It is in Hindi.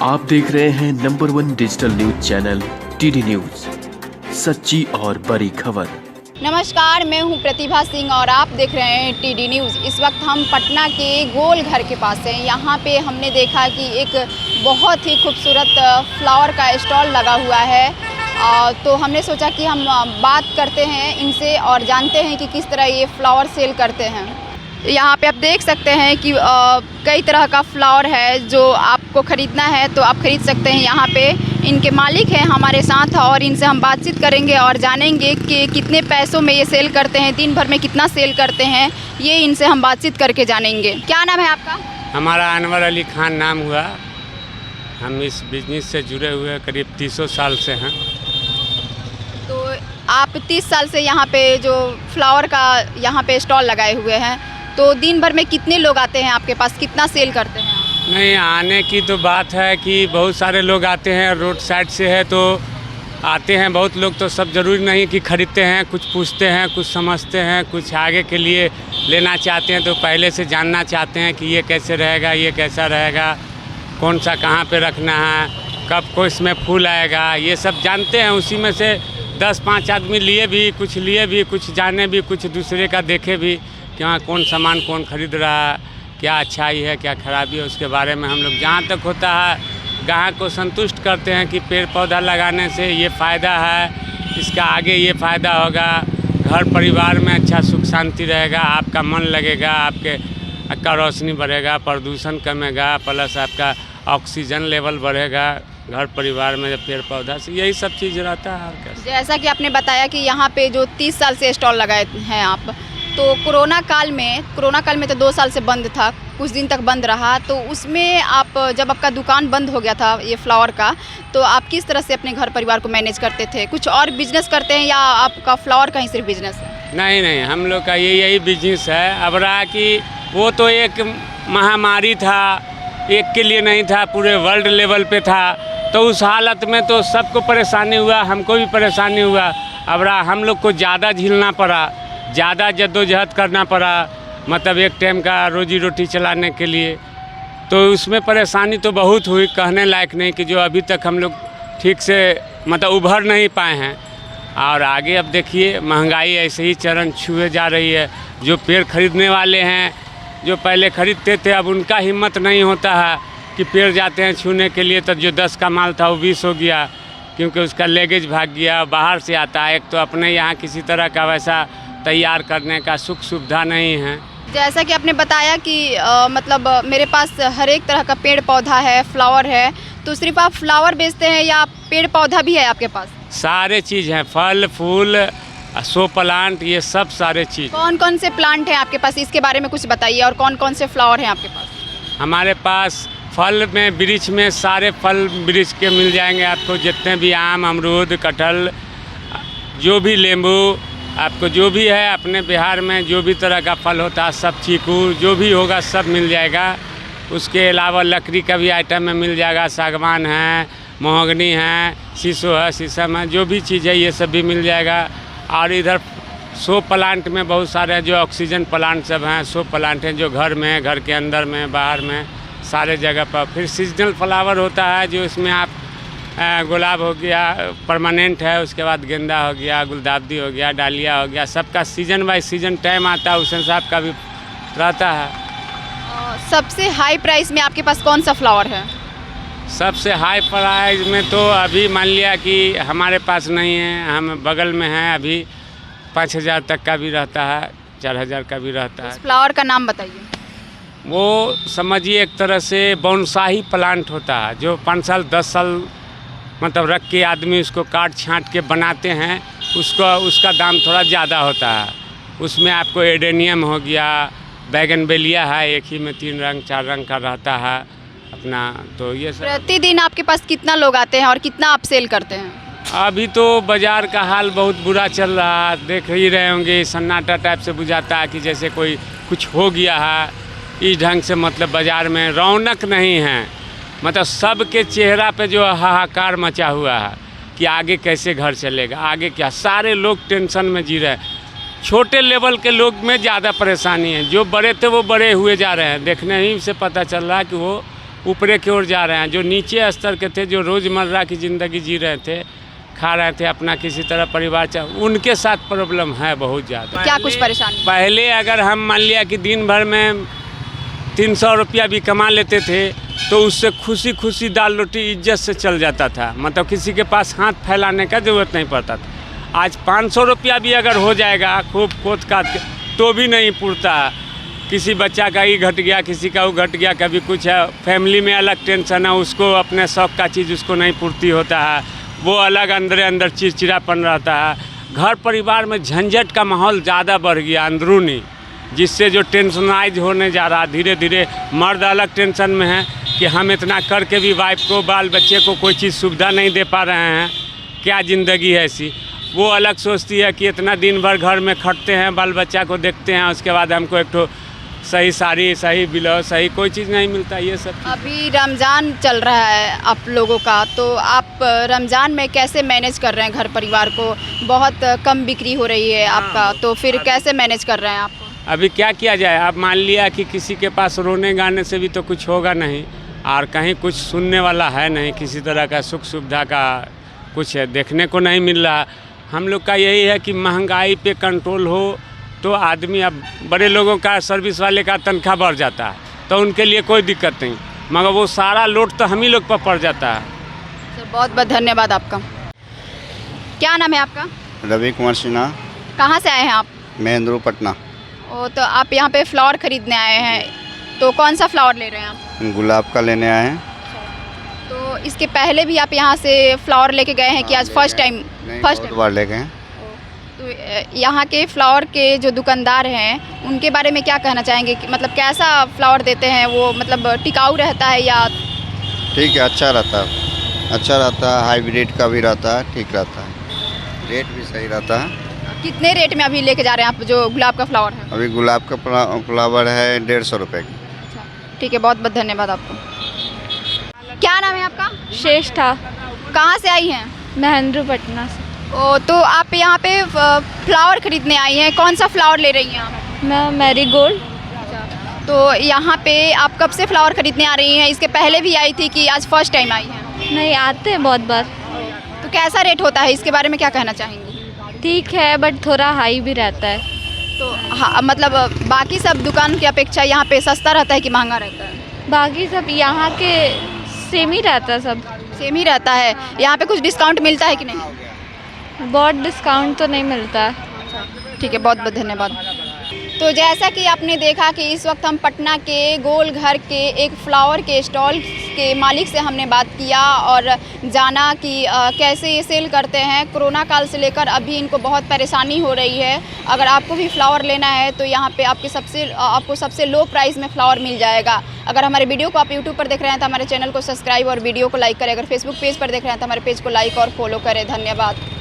आप देख रहे हैं number 1 digital news channel TD news, सच्ची और बड़ी खबर। नमस्कार, मैं हूं प्रतिभा सिंह और आप देख रहे हैं टीडी न्यूज़। इस वक्त हम पटना के गोल घर के पास हैं। यहाँ पे हमने देखा कि एक बहुत ही खूबसूरत फ्लावर का स्टॉल लगा हुआ है। तो हमने सोचा कि हम बात करते हैं इनसे और जानते हैं कि किस तरह ये फ्लावर सेल करते हैं। यहाँ पे आप देख सकते हैं कि कई तरह का फ्लावर है। जो आपको ख़रीदना है तो आप ख़रीद सकते हैं। यहाँ पे इनके मालिक हैं हमारे साथ और इनसे हम बातचीत करेंगे और जानेंगे कि कितने पैसों में ये सेल करते हैं, दिन भर में कितना सेल करते हैं, ये इनसे हम बातचीत करके जानेंगे। क्या नाम है आपका? हमारा अनवर अली खान नाम हुआ। हम इस बिजनेस से जुड़े हुए करीब 300 साल से हैं। तो आप 30 साल से यहाँ पे जो फ्लावर का यहाँ पे स्टॉल लगाए हुए हैं, तो दिन भर में कितने लोग आते हैं आपके पास, कितना सेल करते हैं? नहीं, आने की तो बात है कि बहुत सारे लोग आते हैं, रोड साइड से है तो आते हैं बहुत लोग। तो सब ज़रूरी नहीं कि ख़रीदते हैं, कुछ पूछते हैं, कुछ समझते हैं, कुछ आगे के लिए लेना चाहते हैं तो पहले से जानना चाहते हैं कि ये कैसे रहेगा, ये कैसा रहेगा, कौन सा कहाँ पे रखना है, कब को इसमें फूल आएगा, ये सब जानते हैं। उसी में से 10-5 आदमी लिए भी, कुछ जाने भी, कुछ दूसरे का देखे भी कि हाँ कौन सामान कौन ख़रीद रहा है, क्या अच्छाई है, क्या ख़राबी है, उसके बारे में हम लोग जहाँ तक होता है ग्राहक को संतुष्ट करते हैं कि पेड़ पौधा लगाने से ये फ़ायदा है, इसका आगे ये फ़ायदा होगा, घर परिवार में अच्छा सुख शांति रहेगा, आपका मन लगेगा, आपका रोशनी बढ़ेगा, प्रदूषण कमेगा, प्लस आपका ऑक्सीजन लेवल बढ़ेगा घर परिवार में पेड़ पौधा से, यही सब चीज़ रहता है। और क्या, जैसा कि आपने बताया कि यहाँ पे जो 30 साल से स्टॉल लगाए हैं आप, तो कोरोना काल में तो 2 साल से बंद था, कुछ दिन तक बंद रहा। तो उसमें आप जब आपका दुकान बंद हो गया था ये फ्लावर का, तो आप किस तरह से अपने घर परिवार को मैनेज करते थे? कुछ और बिजनेस करते हैं या आपका फ्लावर का ही सिर्फ बिजनेस है? नहीं, हम लोग का यही बिजनेस है। अब रहा कि वो तो एक महामारी था, एक के लिए नहीं था, पूरे वर्ल्ड लेवल पे था। तो उस हालत में तो सबको परेशानी हुआ, हमको भी परेशानी हुआ। अब रहा हम लोग को ज़्यादा झेलना पड़ा, ज़्यादा जद्दोजहद करना पड़ा, मतलब एक टाइम का रोजी रोटी चलाने के लिए। तो उसमें परेशानी तो बहुत हुई, कहने लायक नहीं, कि जो अभी तक हम लोग ठीक से मतलब उभर नहीं पाए हैं। और आगे अब देखिए महंगाई ऐसे ही चरण छुए जा रही है। जो पेड़ खरीदने वाले हैं, जो पहले खरीदते थे, अब उनका हिम्मत नहीं होता है कि पेड़ जाते हैं छूने के लिए तो जो 10 का माल था वो 20 हो गया, क्योंकि उसका लेगेज भाग गया, बाहर से आता है। एक तो अपने यहाँ किसी तरह का वैसा तैयार करने का सुख सुविधा नहीं है। जैसा कि आपने बताया कि मतलब मेरे पास हर एक तरह का पेड़ पौधा है, फ्लावर है, तो सिर्फ आप फ्लावर बेचते हैं या पेड़ पौधा भी है आपके पास? सारे चीज़ हैं, फल फूल, शो प्लांट, ये सब सारे चीज़। कौन कौन से प्लांट हैं आपके पास, इसके बारे में कुछ बताइए। और कौन कौन से फ्लावर हैं आपके पास? हमारे पास फल में वृक्ष में सारे फल वृक्ष के मिल जाएंगे आपको, जितने भी आम, अमरूद, कटहल, जो भी नींबू, आपको जो भी है अपने बिहार में जो भी तरह का फल होता है सब, चीकू जो भी होगा सब मिल जाएगा। उसके अलावा लकड़ी का भी आइटम में मिल जाएगा, सागवान है, महोगनी है, शीशो है, शीशम है, जो भी चीज़ है ये सब भी मिल जाएगा। और इधर शो प्लांट में बहुत सारे जो ऑक्सीजन प्लांट सब हैं, शो प्लांट हैं जो घर में, घर के अंदर में, बाहर में, सारे जगह पर। फिर सीजनल फ्लावर होता है जो इसमें आप गुलाब हो गया परमानेंट है, उसके बाद गेंदा हो गया, गुलदावदी हो गया, डालिया हो गया, सबका सीजन बाय सीजन टाइम आता है, उस हिसाब का भी रहता है। सबसे हाई प्राइस में आपके पास कौन सा फ्लावर है? सबसे हाई प्राइस में तो अभी मान लिया कि हमारे पास नहीं है, हम बगल में हैं, अभी 5,000 तक का भी रहता है, 4,000 का भी रहता है। उस फ्लावर का नाम बताइए। वो समझिए एक तरह से बोनसाई प्लांट होता है, जो 5 साल 10 साल मतलब रख के आदमी उसको काट छांट के बनाते हैं, उसका दाम थोड़ा ज़्यादा होता है। उसमें आपको एडेनियम हो गया, बैगनवेलिया है, एक ही में 3 रंग 4 रंग का रहता है अपना। तो ये सब प्रतिदिन आपके पास कितना लोग आते हैं और कितना आप सेल करते हैं? अभी तो बाज़ार का हाल बहुत बुरा चल रहा है, देख ही रहे होंगे, सन्नाटा टाइप से बुझाता है कि जैसे कोई कुछ हो गया है। इस ढंग से मतलब बाज़ार में रौनक नहीं है, मतलब सबके चेहरा पे जो हाहाकार मचा हुआ है कि आगे कैसे घर चलेगा, आगे क्या, सारे लोग टेंशन में जी रहे हैं। छोटे लेवल के लोग में ज़्यादा परेशानी है, जो बड़े थे वो बड़े हुए जा रहे हैं। देखने ही से पता चल रहा है कि वो ऊपरे की ओर जा रहे हैं। जो नीचे स्तर के थे, जो रोज़मर्रा की ज़िंदगी जी रहे थे, खा रहे थे अपना किसी तरह परिवार उनके साथ प्रॉब्लम है बहुत ज़्यादा। क्या कुछ परेशानी? पहले अगर हम मान लिया कि दिन भर में 300 रुपया भी कमा लेते थे तो उससे खुशी खुशी दाल रोटी इज्जत से चल जाता था, मतलब किसी के पास हाथ फैलाने का ज़रूरत नहीं पड़ता था। आज 500 रुपया भी अगर हो जाएगा खूब कोत काट के तो भी नहीं पुरता। किसी बच्चा का ही घट गया, किसी का वो घट गया, कभी कुछ है, फैमिली में अलग टेंशन है, उसको अपने शौक का चीज़ उसको नहीं पूर्ति होता है, वो अलग अंदर चिड़चिड़ापन रहता है। घर परिवार में झंझट का माहौल ज़्यादा बढ़ गया अंदरूनी, जिससे जो टेंशनाइज होने जा रहा धीरे धीरे। मर्द अलग टेंशन में है कि हम इतना करके भी वाइफ को बाल बच्चे को कोई चीज़ सुविधा नहीं दे पा रहे हैं, क्या ज़िंदगी है ऐसी। वो अलग सोचती है कि इतना दिन भर घर में खटते हैं, बाल बच्चा को देखते हैं, उसके बाद हमको एक तो सही साड़ी, सही ब्लाउज, सही कोई चीज़ नहीं मिलता। ये सब अभी रमज़ान चल रहा है आप लोगों का, तो आप रमज़ान में कैसे मैनेज कर रहे हैं घर परिवार को? बहुत कम बिक्री हो रही है आपका, तो फिर कैसे मैनेज कर रहे हैं आप? अभी क्या किया जाए? अब मान लिया कि किसी के पास रोने गाने से भी तो कुछ होगा नहीं, और कहीं कुछ सुनने वाला है नहीं, किसी तरह का सुख सुविधा का कुछ देखने को नहीं मिल रहा। हम लोग का यही है कि महंगाई पे कंट्रोल हो तो आदमी, अब बड़े लोगों का सर्विस वाले का तनख्वाह बढ़ जाता है तो उनके लिए कोई दिक्कत नहीं, मगर वो सारा लोड तो हम ही लोग पर पड़ जाता है। सर बहुत बहुत धन्यवाद आपका। क्या नाम है आपका? रवि कुमार सिन्हा। कहाँ से आए हैं आप? महेंद्रू पटना। ओ, तो आप यहाँ पे फ्लावर खरीदने आए हैं, तो कौन सा फ्लावर ले रहे हैं आप? गुलाब का लेने आए हैं। तो इसके पहले भी आप यहाँ से फ्लावर लेके गए हैं कि आज फर्स्ट टाइम? बहुत बार ले गए हैं। तो यहाँ के फ्लावर के जो दुकानदार हैं उनके बारे में क्या कहना चाहेंगे कि मतलब कैसा फ्लावर देते हैं वो, मतलब टिकाऊ रहता है या? ठीक है, अच्छा रहता है, हाइब्रिड का भी रहता है, ठीक रहता है, रेट भी सही रहता है। कितने रेट में अभी लेके जा रहे हैं आप जो गुलाब का फ्लावर है? अभी गुलाब का फ्लावर है 150 रुपये की। ठीक है, बहुत बहुत धन्यवाद आपको। क्या नाम है आपका? श्रेष्ठा। कहाँ से आई हैं? महेंद्रू पटना से। ओ, तो आप यहाँ पे फ्लावर खरीदने आई हैं, कौन सा फ्लावर ले रही हैं आप? मैं मैरीगोल्ड। तो यहाँ पे आप कब से फ्लावर खरीदने आ रही हैं? इसके पहले भी आई थी कि आज फर्स्ट टाइम आई हैं? नहीं, आते हैं बहुत बार। तो कैसा रेट होता है, इसके बारे में क्या कहना चाहेंगे? ठीक है, बट थोड़ा हाई भी रहता है। तो हाँ, मतलब बाकी सब दुकान की अपेक्षा यहाँ पे सस्ता रहता है कि महंगा रहता है? बाकी सब यहाँ के सेम ही रहता है, सब सेम ही रहता है। यहाँ पे कुछ डिस्काउंट मिलता है कि नहीं? बहुत डिस्काउंट तो नहीं मिलता है। ठीक है, बहुत बहुत धन्यवाद। तो जैसा कि आपने देखा कि इस वक्त हम पटना के गोल घर के एक फ्लावर के स्टॉल के मालिक से हमने बात किया और जाना कि कैसे ये सेल करते हैं। कोरोना काल से लेकर अभी इनको बहुत परेशानी हो रही है। अगर आपको भी फ्लावर लेना है तो यहाँ पे आपको सबसे लो प्राइस में फ्लावर मिल जाएगा। अगर हमारे वीडियो को आप यूट्यूब पर देख रहे हैं तो हमारे चैनल को सब्सक्राइब और वीडियो को लाइक करें। अगर फेसबुक पेज पर देख रहे हैं तो हमारे पेज को लाइक और फॉलो करें। धन्यवाद।